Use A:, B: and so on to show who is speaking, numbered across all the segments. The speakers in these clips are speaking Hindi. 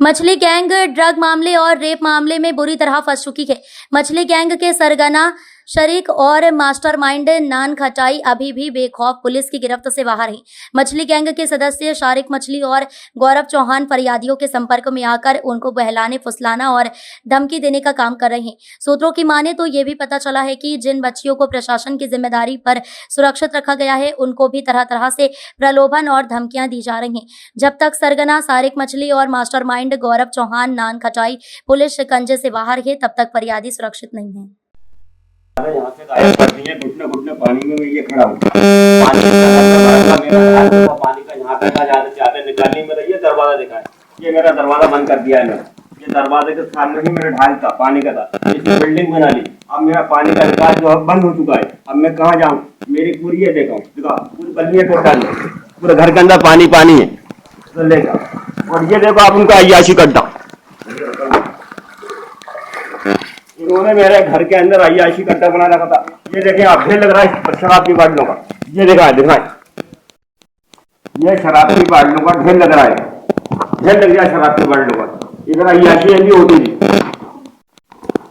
A: मछली गैंग ड्रग मामले और रेप मामले में बुरी तरह फंस चुकी है। मछली गैंग के सरगना शरीक और मास्टरमाइंड नान खटाई अभी भी बेखौफ पुलिस की गिरफ्त से बाहर है। मछली गैंग के सदस्य शारिक मछली और गौरव चौहान फरियादियों के संपर्क में आकर उनको बहलाने, फुसलाना और धमकी देने का काम कर रहे हैं। सूत्रों की माने तो ये भी पता चला है कि जिन बच्चियों को प्रशासन की जिम्मेदारी पर सुरक्षित रखा गया है, उनको भी तरह तरह से प्रलोभन और धमकियां दी जा रही हैं। जब तक सरगना शारिक मछली और मास्टरमाइंड गौरव चौहान नान खटाई पुलिस शिकंजे से बाहर है, तब तक फरियादी सुरक्षित नहीं है।
B: यहाँ से गायब कर दिए, घुटने पानी में ये खड़ा हूँ। पानी का पानी का यहाँ पे जाते निकालने में ये दरवाजा दिखा है। ये मेरा दरवाजा बंद कर दिया है मैंने। ये दरवाजे के सामने ही मेरा ढाल था, पानी का था। इसने बिल्डिंग बना ली। अब मेरा पानी का निकाल जो है बंद हो चुका है। अब मैं कहाँ जाऊँ? मेरी पूरी ये देखा पूरी बल्लियाँ टोटल है, पूरे घर के अंदर पानी है तो लेगा। और ये देखो आप उनका अय्याशी गड्ढा, इन्होंने मेरे घर के अंदर अय्याशी गड्ढा बना रखा था। ये देखें आप, ढेर लग रहा है शराब की बाटलों का। ये देखा ये शराब की बाटलों का ढेर लग रहा है, ढेर लग गया शराब की बाटलों का। इधर अय्याशी भी होती थी।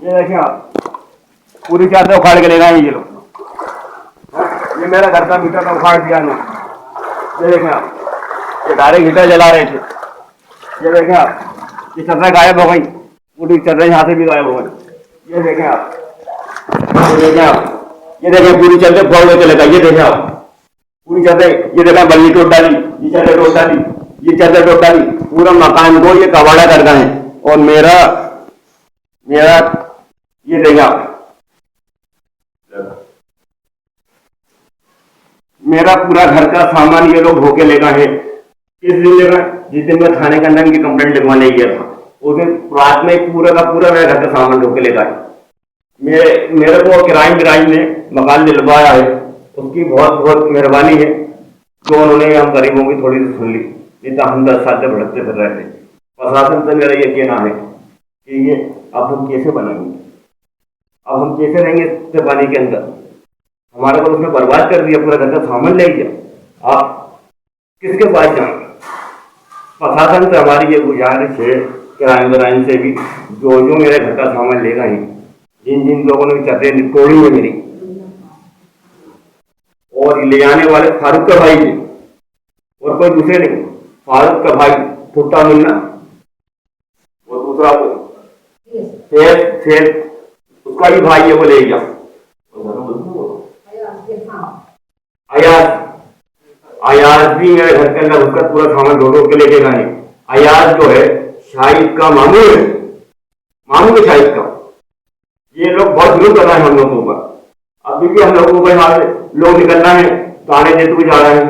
B: ये देखें आप, पूरी चादर उखाड़ के ले गए ये लोग। ये मेरा घर का मीटर उखाड़ दिया ना। ये देखें आप, ये डायरेक्ट हीटर जला रहे थे। ये देखें आप, ये चदरें गायब हो गई, पूरी चदरें यहाँ से भी गायब हो गई। ये देखें आप, ये देखें पूरी चदरें फोड़ के चले गए। ये देखें आप, पूरी चदरें, ये देखें बल्ली टोट डाली, ये चदर टोट डाली, ये चदर टोट डाली, पूरा मकान को ये कबाड़ा कर गए हैं। और मेरा ये देखें आप, मेरा पूरा घर का सामान ये लोग धोके ले गए हैं। किस दिन ले गए? जिस दिन मैं थाने के अंदर की कंप्लेंट लिखवाने गया था, उस दिन रात में पूरा का पूरा मेरे घर का सामान धोके ले गए। मेरे को किराए ने मकान दिलवाया है, उसकी बहुत बहुत मेहरबानी है जो उन्होंने हम गरीबों की थोड़ी सी सुन ली। नहीं तो हम 10 साल से भटकते फिर रहे थे। प्रशासन से मेरा ये कहना है कि ये अब हम कैसे बनाएंगे, अब हम कैसे रहेंगे इस पानी के अंदर? हमारे को उसने बर्बाद कर दिया, पूरा घर का सामान ले गया। आप किसके पास जाएंगे? प्रशासन से हमारी ये गुजारिश है, किराएदार से भी, जो मेरे घर का सामान ले गए हैं, जिन लोगों ने चदरें तोड़ी है मेरी, और ले जाने वाले फारूक का भाई थे और कोई दूसरे नहीं। फारूक का भाई टूटा मिलना और दूसरा शेर उसका भी भाई है, वो ले गया। अयाज भी मेरे घर के अंदर उसका पूरा सामान ढो के लेके गए। अयाज जो है शाहिद का मामू है, मामू है शाहिद का। ये लोग बहुत जुल्म कर रहे हैं हम लोगों पर। अभी भी हम लोगों को यहाँ से लोग निकलना है तो आने दे तू जा रहा है,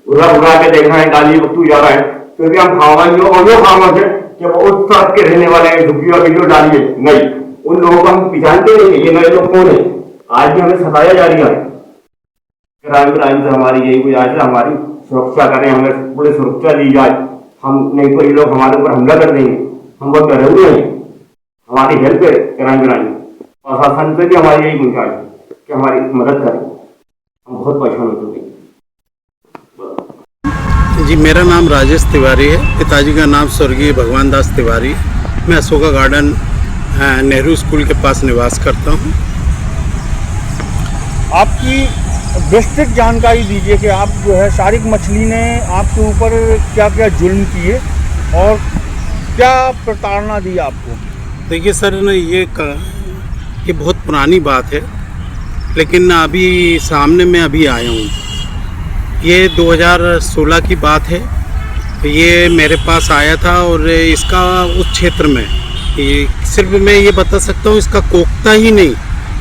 B: उड़ा के देखना है, गाली तू जा रहा है, क्योंकि हम खामोश है कि वो उस तरफ के रहने वाले झुग्गियों वीडियो डालिए नहीं, उन लोगों को हम पहचानते नहीं ये नए लोग कौन है। आज भी हमें सताया जा रही है। क्राइम से हमारी यही गुजारिश है, हमारी सुरक्षा करें, हमें पूरी सुरक्षा दी जाए। हम नहीं तो ये लोग हमारे ऊपर हमला कर देंगे। हम बहुत डरे हुए हैं, हमारी हेल्प है क्राइम। प्रशासन से भी हमारी यही गुजारिश है कि हमारी मदद करें, हम बहुत परेशान हो चुके हैं।
C: जी, मेरा नाम राजेश तिवारी है। पिताजी का नाम स्वर्गीय भगवान दास तिवारी। मैं अशोका गार्डन नेहरू स्कूल के पास निवास करता हूँ।
D: आपकी विस्तृत जानकारी दीजिए कि आप जो है शारिक मछली ने आपके ऊपर क्या क्या जुल्म किए और क्या प्रताड़ना दी आपको?
C: देखिए सर, ये बहुत पुरानी बात है, लेकिन अभी सामने में अभी आया हूँ। ये 2016 की बात है। ये मेरे पास आया था और इसका उस क्षेत्र में सिर्फ मैं ये बता सकता हूँ, इसका कोकता ही नहीं,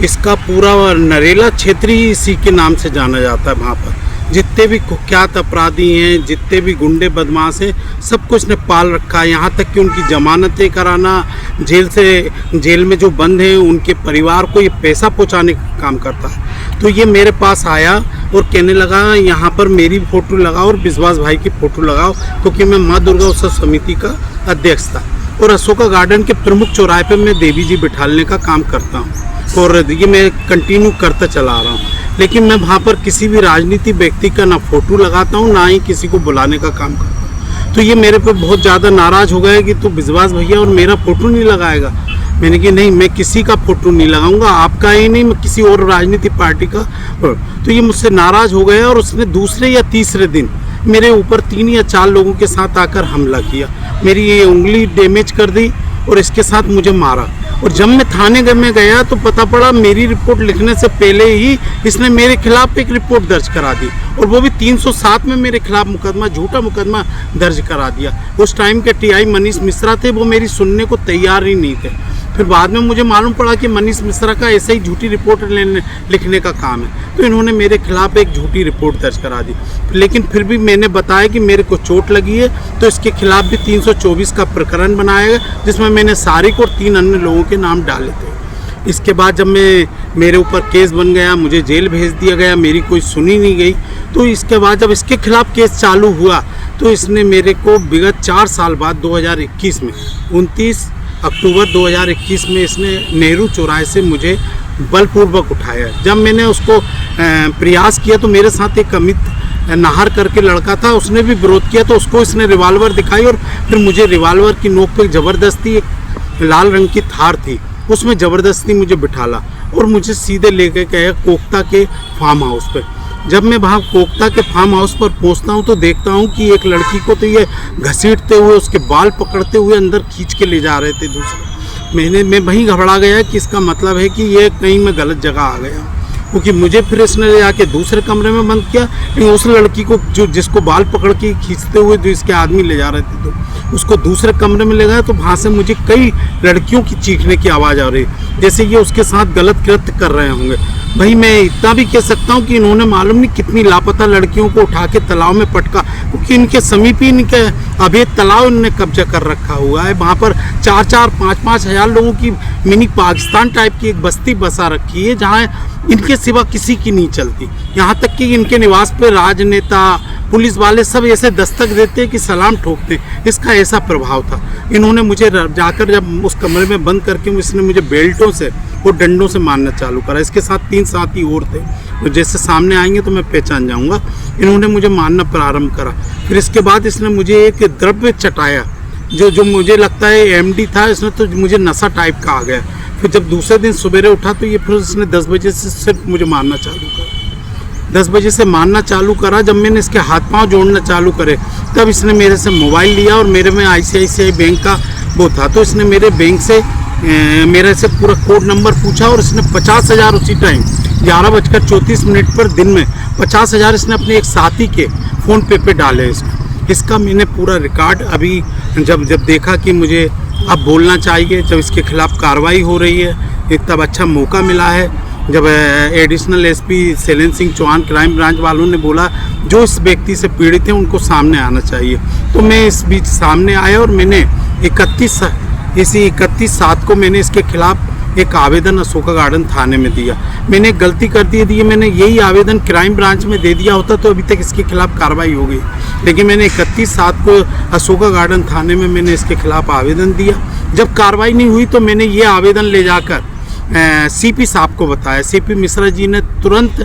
C: इसका पूरा नरेला क्षेत्र ही इसी के नाम से जाना जाता है। वहाँ पर जितने भी कुख्यात अपराधी हैं, जितने भी गुंडे बदमाश हैं, सब कुछ ने पाल रखा है। यहाँ तक कि उनकी जमानतें कराना, जेल में जो बंद हैं उनके परिवार को ये पैसा पहुँचाने का काम करता है। तो ये मेरे पास आया और कहने लगा यहाँ पर मेरी फ़ोटो लगाओ और विश्वास भाई की फ़ोटो लगाओ, क्योंकि मैं माँ दुर्गा उत्सव समिति का अध्यक्ष था और अशोका गार्डन के प्रमुख चौराहे पर मैं देवी जी बिठालने का काम करता हूँ और ये मैं कंटिन्यू करता चला आ रहा हूँ। लेकिन मैं वहाँ पर किसी भी राजनीतिक व्यक्ति का ना फ़ोटो लगाता हूँ, ना ही किसी को बुलाने का काम करता हूँ। तो ये मेरे पे बहुत ज़्यादा नाराज़ हो गए कि तू विश्वास भैया और मेरा फ़ोटो नहीं लगाएगा। मैंने कि नहीं, मैं किसी का फ़ोटो नहीं लगाऊंगा, आपका ही नहीं, मैं किसी और राजनीतिक पार्टी का। तो ये मुझसे नाराज़ हो गया और उसने दूसरे या तीसरे दिन मेरे ऊपर 3 या 4 लोगों के साथ आकर हमला किया, मेरी ये उंगली डैमेज कर दी और इसके साथ मुझे मारा। और जब मैं थाने में गया तो पता पड़ा मेरी रिपोर्ट लिखने से पहले ही इसने मेरे खिलाफ एक रिपोर्ट दर्ज करा दी, और वो भी 307 में मेरे खिलाफ मुकदमा, झूठा मुकदमा दर्ज करा दिया। उस टाइम के टीआई मनीष मिश्रा थे, वो मेरी सुनने को तैयार ही नहीं थे। फिर बाद में मुझे मालूम पड़ा कि मनीष मिश्रा का ऐसे ही झूठी रिपोर्ट लिखने का काम है, तो इन्होंने मेरे खिलाफ एक झूठी रिपोर्ट दर्ज करा दी। लेकिन फिर भी मैंने बताया कि मेरे को चोट लगी है, तो इसके खिलाफ भी 324 का प्रकरण बनाया है, जिसमें मैंने सारिक और 3 अन्य लोगों के नाम डाले थे। इसके बाद जब मेरे ऊपर केस बन गया, मुझे जेल भेज दिया गया, मेरी कोई सुनी नहीं गई। तो इसके बाद जब इसके खिलाफ केस चालू हुआ तो इसने मेरे को विगत 4 साल बाद 2021 में 29 अक्टूबर 2021 में इसने नेहरू चौराहे से मुझे बलपूर्वक उठाया। जब मैंने उसको प्रयास किया तो मेरे साथ एक अमित नाहर करके लड़का था, उसने भी विरोध किया, तो उसको इसने रिवाल्वर दिखाई और फिर मुझे रिवाल्वर की नोक पे ज़बरदस्ती, एक लाल रंग की थार थी, उसमें ज़बरदस्ती मुझे बिठाला और मुझे सीधे लेके गया कोकता के फार्म हाउस पे। जब मैं वहाँ कोकता के फार्म हाउस पर पहुँचता हूँ तो देखता हूँ कि एक लड़की को तो ये घसीटते हुए, उसके बाल पकड़ते हुए अंदर खींच के ले जा रहे थे दूसरे। मैं वहीं घबरा गया कि इसका मतलब है कि ये कहीं मैं गलत जगह आ गया, क्योंकि मुझे फिर इसने ले जाके दूसरे कमरे में बंद किया। लेकिन उस लड़की को जिसको बाल पकड़ के खींचते हुए जो इसके आदमी ले जा रहे थे, तो उसको दूसरे कमरे में ले गया। तो वहाँ से मुझे कई लड़कियों की चीखने की आवाज़ आ रही, जैसे ये उसके साथ गलत कृत्य कर रहे होंगे। भाई मैं इतना भी कह सकता हूँ कि इन्होंने मालूम नहीं कितनी लापता लड़कियों को उठा के तालाब में पटका, क्योंकि इनके समीप ही इनके अवैध तालाब इन्होंने कब्जा कर रखा हुआ है। वहाँ पर 4-4, 5-5 हज़ार लोगों की मिनी पाकिस्तान टाइप की एक बस्ती बसा रखी है, जहाँ इनके सिवा किसी की नहीं चलती। यहाँ तक कि इनके निवास पे राजनेता, पुलिस वाले सब ऐसे दस्तक देते कि सलाम ठोकते, इसका ऐसा प्रभाव था। इन्होंने मुझे जाकर जब उस कमरे में बंद करके इसने मुझे बेल्टों से और डंडों से मारना चालू करा। इसके साथ 3 साथी और थे, तो जैसे सामने आएंगे तो मैं पहचान जाऊंगा। इन्होंने मुझे मारना प्रारंभ करा। फिर इसके बाद इसने मुझे एक द्रव्य चटाया जो मुझे लगता है एमडी था, इसने तो मुझे नशा टाइप का आ गया। फिर जब दूसरे दिन सवेरे उठा तो ये फिर इसने 10 बजे से सिर्फ मुझे मारना चालू करा। 10 बजे से मारना चालू करा। जब मैंने इसके हाथ पांव जोड़ना चालू करे तब इसने मेरे से मोबाइल लिया और मेरे में ICICI बैंक का वो था, तो इसने मेरे बैंक से मेरे से पूरा कोड नंबर पूछा और इसने 50,000 उसी टाइम 11:34 पर दिन में 50,000 इसने अपने एक साथी के फ़ोन पे डाले। इसका मैंने पूरा रिकॉर्ड अभी जब देखा कि मुझे अब बोलना चाहिए, जब इसके खिलाफ कार्रवाई हो रही है, तब अच्छा मौका मिला है जब additional SP Shailendra Singh Chauhan crime branch वालों ने बोला जो इस व्यक्ति से पीड़ित हैं उनको सामने आना चाहिए। तो मैं इस बीच सामने आया और मैंने 31/7 को मैंने इसके खिलाफ एक आवेदन अशोका गार्डन थाने में दिया। मैंने गलती कर दी, मैंने यही आवेदन क्राइम ब्रांच में दे दिया होता तो अभी तक इसके खिलाफ कार्रवाई हो गई। लेकिन मैंने 31/7 को अशोका गार्डन थाने में मैंने इसके खिलाफ आवेदन दिया। जब कार्रवाई नहीं हुई तो मैंने ये आवेदन ले जाकर CP साहब को बताया। CP मिश्रा जी ने तुरंत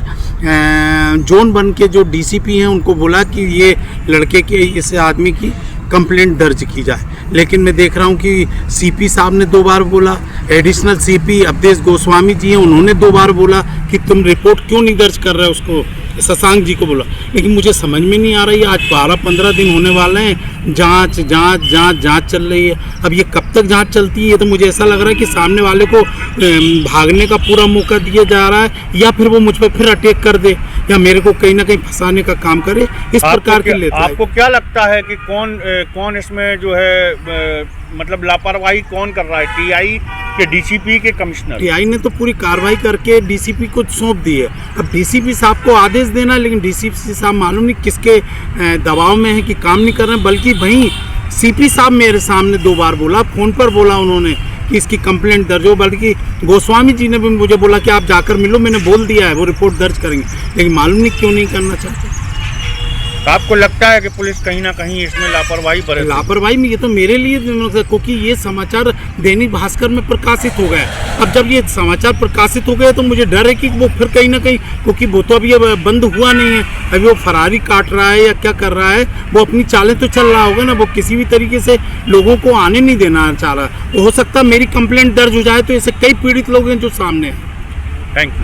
C: जोन 1 के जो DCP हैं उनको बोला कि ये लड़के के, इस आदमी की कंप्लेंट दर्ज की जाए। लेकिन मैं देख रहा हूँ कि CP साहब ने 2 बार बोला, एडिशनल CP अवधेश गोस्वामी जी हैं, उन्होंने 2 बार बोला कि तुम रिपोर्ट क्यों नहीं दर्ज कर रहे, उसको शशांक जी को बोला। लेकिन मुझे समझ में नहीं आ रही, आज 12-15 दिन होने वाले हैं, जांच चल रही है। अब ये कब तक जांच चलती है, ये तो मुझे ऐसा लग रहा है कि सामने वाले को भागने का पूरा मौका दिया जा रहा है, या फिर वो मुझ पर फिर अटैक कर दे, या मेरे को कहीं ना कहीं फंसाने का काम करे, इस प्रकार के लेता है।
D: आपको क्या लगता है कि कौन इसमें जो है मतलब लापरवाही कौन कर रहा है, TI के DCP के कमिश्नर?
C: TI ने तो पूरी कार्रवाई करके DCP को सौंप दी है। अब DCP साहब को आदेश देना, लेकिन DCP साहब मालूम नहीं किसके दबाव में है कि काम नहीं कर रहे हैं। बल्कि वहीं CP साहब मेरे सामने 2 बार बोला, फ़ोन पर बोला उन्होंने कि इसकी कंप्लेंट दर्ज हो। बल्कि गोस्वामी जी ने भी मुझे बोला कि आप जाकर मिलो, मैंने बोल दिया है वो रिपोर्ट दर्ज करेंगे, लेकिन मालूम नहीं क्यों नहीं करना चाहते।
D: तो आपको लगता है कि पुलिस कहीं ना कहीं इसमें लापरवाही बरत?
C: लापरवाही में ये तो मेरे लिए, क्योंकि ये समाचार दैनिक भास्कर में प्रकाशित हो गया। अब जब ये समाचार प्रकाशित हो गए तो मुझे डर है कि वो फिर कहीं ना कहीं, क्योंकि वो तो अभी बंद हुआ नहीं है, अभी वो फरारी काट रहा है या क्या कर रहा है, वो अपनी चालें तो चल रहा होगा ना, वो किसी भी तरीके से लोगों को आने नहीं देना चाह रहा। हो सकता है मेरी कंप्लेंट दर्ज हो जाए तो ऐसे कई पीड़ित लोग हैं जो सामने हैं।
D: Thank you.